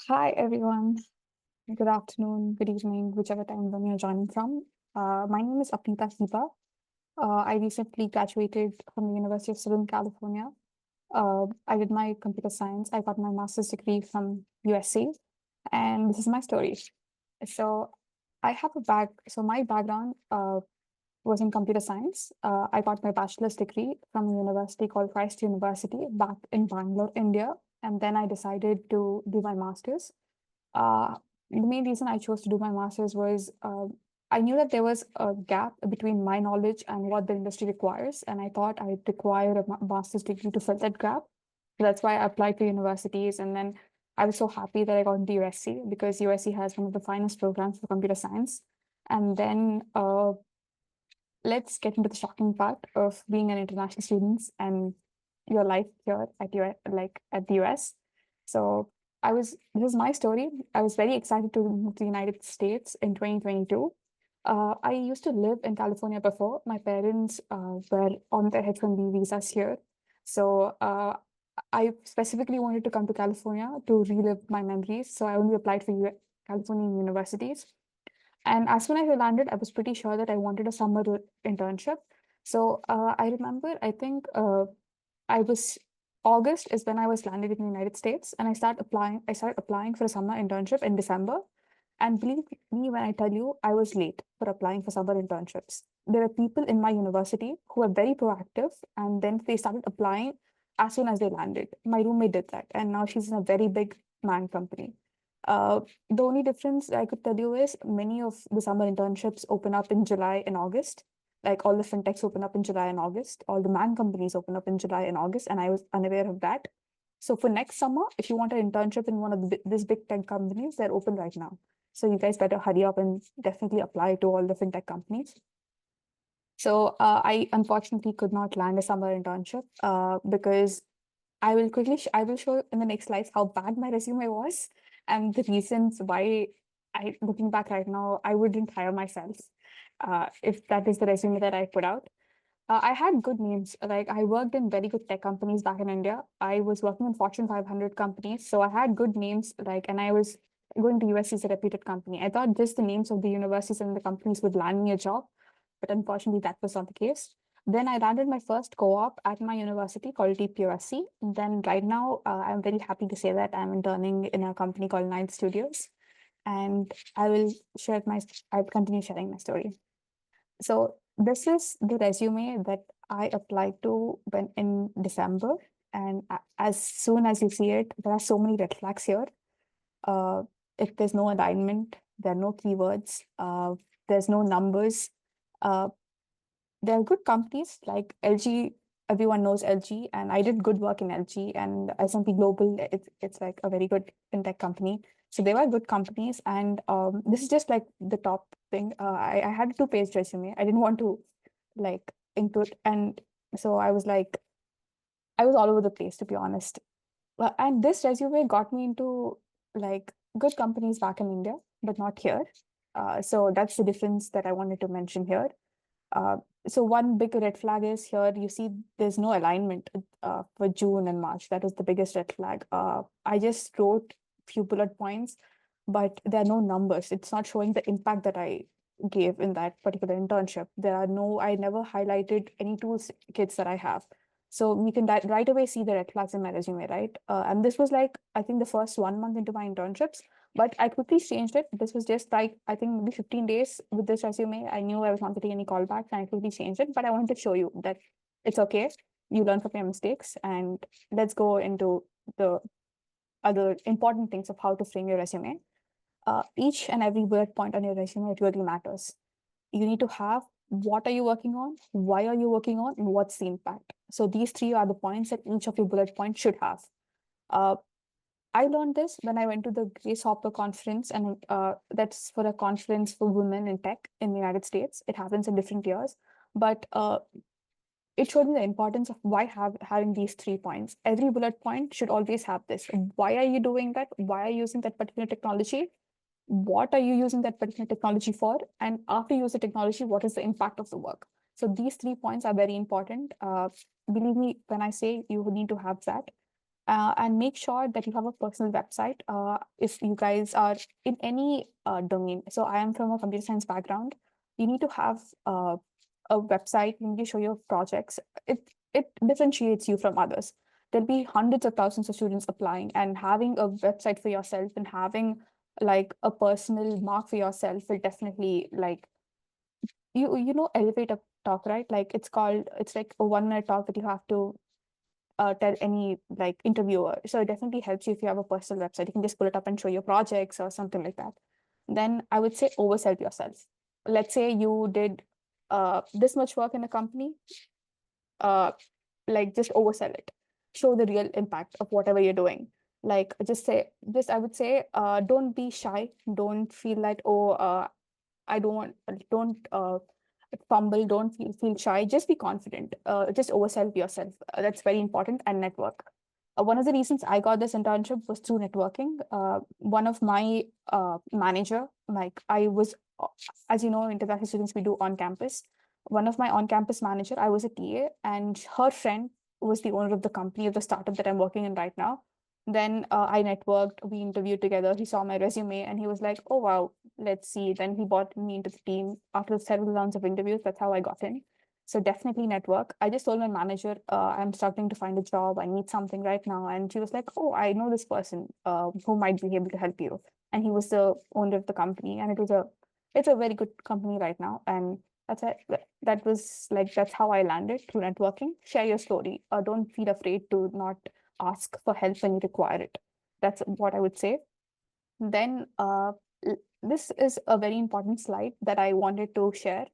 Hi everyone. Good afternoon, good evening, whichever time zone you're joining from. My name is Apneetha. I recently graduated from the University of Southern California. I did my computer science. I got my master's degree from USC, and this is my story. So, I have a So my background was in computer science. I got my bachelor's degree from a university called Christ University back in Bangalore, India, and then I decided to do my master's. The main reason I chose to do my master's was I knew that there was a gap between my knowledge and what the industry requires, and I thought I'd require a master's degree to fill that gap. So that's why I applied to universities, and then I was so happy that I got into USC because USC has one of the finest programs for computer science. And then let's get into the shocking part of being an international student and your life here at at the US. So this is my story. I was very excited to move to the United States in 2022. I used to live in California before. My parents were on their H-1B visas here. So I specifically wanted to come to California to relive my memories. So I only applied for California universities. And as soon as I landed, I was pretty sure that I wanted a summer internship. So I remember, I was August is when I was landed in the United States, and I started applying for a summer internship in December. And believe me when I tell you, I was late for applying for summer internships. There are people in my university who are very proactive, and then they started applying as soon as they landed. My roommate did that, and now she's in a very big man company. The only difference I could tell you is many of the summer internships open up in July and August. Like all the fintechs open up in July and August, all the man companies open up in July and August, and I was unaware of that. So for next summer, if you want an internship in one of these big tech companies, they're open right now. So you guys better hurry up and definitely apply to all the fintech companies. So I unfortunately could not land a summer internship because I will show in the next slides how bad my resume was and the reasons why looking back right now, I wouldn't hire myself if that is the resume that I put out. I had good names. Like I worked in very good tech companies back in India. I was working in Fortune 500 companies, so I had good names. And I was going to USC is a reputed company. I thought just the names of the universities and the companies would land me a job, but unfortunately, that was not the case. Then I landed my first co-op at my university called TPUSC. Then right now, I'm very happy to say that I'm interning in a company called Nile Studios, and I'll continue sharing my story. So this is the resume that I applied to when in December. And as soon as you see it, there are so many red flags here. Uh, if there's no alignment, there are no keywords, there's no numbers. Uh, there are good companies like LG. Everyone knows LG, and I did good work in LG and S&P Global. It's like a very good fintech company. So they were good companies, and this is just like the top thing. I had a two-page resume. I didn't want to like include, and so I was all over the place to be honest. And this resume got me into like good companies back in India, but not here. So that's the difference that I wanted to mention here. Uh, so one big red flag is here, you see there's no alignment for June and March. That was the biggest red flag. I just wrote few bullet points, but there are no numbers. It's not showing the impact that I gave in that particular internship. I never highlighted any tools kits that I have. So we can right away see the red flags in my resume, right? And this was like, I think the first 1 month into my internships. But I quickly changed it. This was just like, I think maybe 15 days with this resume. I knew I was not getting any callbacks and I quickly changed it. But I wanted to show you that it's okay. You learn from your mistakes. And let's go into the other important things of how to frame your resume. Each and every bullet point on your resume, it really matters. You need to have what are you working on, why are you working on, and what's the impact. So these three are the points that each of your bullet points should have. Uh, I learned this when I went to the Grace Hopper conference, and that's for a conference for women in tech in the United States. It happens in different years, but it showed me the importance of having these 3 points. Every bullet point should always have this. Why are you doing that? Why are you using that particular technology? What are you using that particular technology for? And after you use the technology, what is the impact of the work? So these 3 points are very important. Believe me when I say you need to have that. And make sure that you have a personal website if you guys are in any domain. So I am from a computer science background. You need to have a website. You need to show your projects. It differentiates you from others. There'll be hundreds of thousands of students applying, and having a website for yourself and having like a personal mark for yourself will definitely like elevator talk, right? Like it's like a 1 minute talk that you have to tell any like interviewer. So it definitely helps you if you have a personal website. You can just pull it up and show your projects or something like that. Then I would say oversell yourself. Let's say you did this much work in a company, uh, like just oversell it. Show the real impact of whatever you're doing. Like just I would say, don't be shy. Don't feel like, oh, I don't fumble, don't feel shy, just be confident. Just oversell yourself. That's very important, and network. One of the reasons I got this internship was through networking. One of my manager, like I was, as you know, international students we do on campus. One of my on-campus manager, I was a TA, and her friend was the owner of the company of the startup that I'm working in right now. Then I networked, we interviewed together. He saw my resume and he was like, oh, wow, let's see. Then he brought me into the team after several rounds of interviews. That's how I got in. So definitely network. I just told my manager, I'm struggling to find a job. I need something right now. And she was like, oh, I know this person who might be able to help you. And he was the owner of the company. And it's a very good company right now. And that's it. That was like, that's how I landed through networking. Share your story. Don't feel afraid to not ask for help when you require it. That's what I would say. Then this is a very important slide that I wanted to share.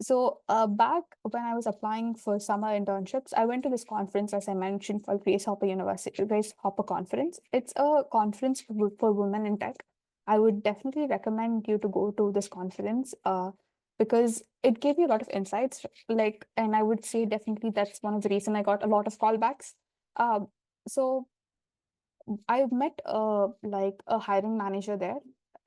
So back when I was applying for summer internships, I went to this conference, as I mentioned, called Grace Hopper Conference. It's a conference for women in tech. I would definitely recommend you to go to this conference because it gave you a lot of insights. Like, and I would say definitely that's one of the reason I got a lot of callbacks. Uh, so I met like a hiring manager there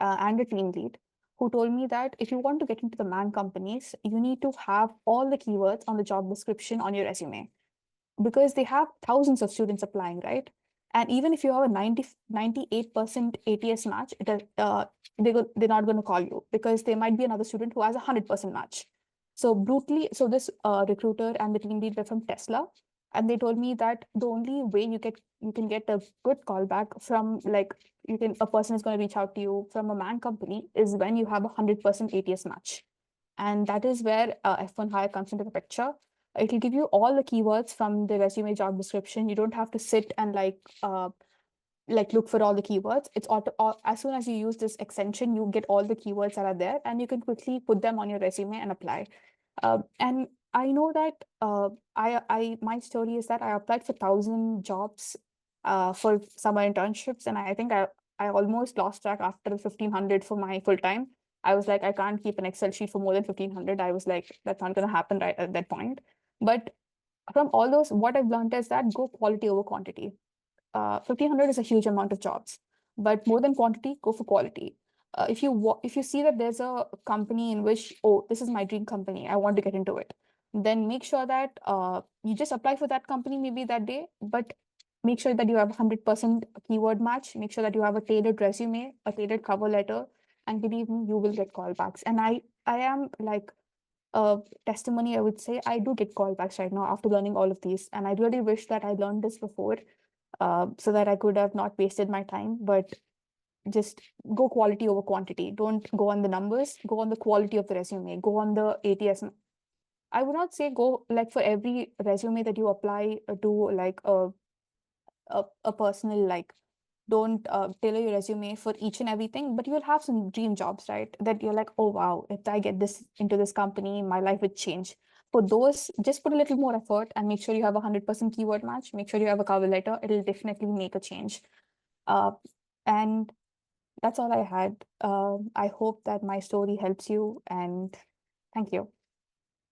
and a team lead who told me that if you want to get into the man companies, you need to have all the keywords on the job description on your resume because they have thousands of students applying, right? And even if you have a 98% ATS match, they're not going to call you because there might be another student who has a 100% match. So brutally, so this recruiter and the team lead were from Tesla, and they told me that the only way you can get a good callback from like a person is going to reach out to you from a man company is when you have a 100% ATS match. And that is where F1 Hire comes into the picture. It will give you all the keywords from the resume job description. You don't have to sit and like look for all the keywords. It's as soon as you use this extension, you get all the keywords that are there, and you can quickly put them on your resume and apply. And I know that I my story is that I applied for 1,000 jobs for summer internships, and I think I almost lost track after 1,500 for my full time. I was like, I can't keep an Excel sheet for more than 1,500. I was like, that's not going to happen right at that point. But from all those, what I've learned is that go quality over quantity. 1,500 is a huge amount of jobs, but more than quantity, go for quality. If you see that there's a company in which, oh, this is my dream company, I want to get into it, then make sure that you just apply for that company maybe that day, but make sure that you have 100% keyword match. Make sure that you have a tailored resume, a tailored cover letter, and believe me, you will get callbacks. And I am like a testimony. I would say I do get callbacks right now after learning all of these, and I really wish that I learned this before so that I could have not wasted my time. But just go quality over quantity. Don't go on the numbers, go on the quality of the resume, go on the ATS. I would not say go like for every resume that you apply to like a personal like don't tailor your resume for each and everything, but you'll have some dream jobs, right? That you're like, oh wow, if I get this into this company, my life would change. For those, just put a little more effort and make sure you have a 100% keyword match. Make sure you have a cover letter. It'll definitely make a change. Uh, and that's all I had. I hope that my story helps you, and thank you.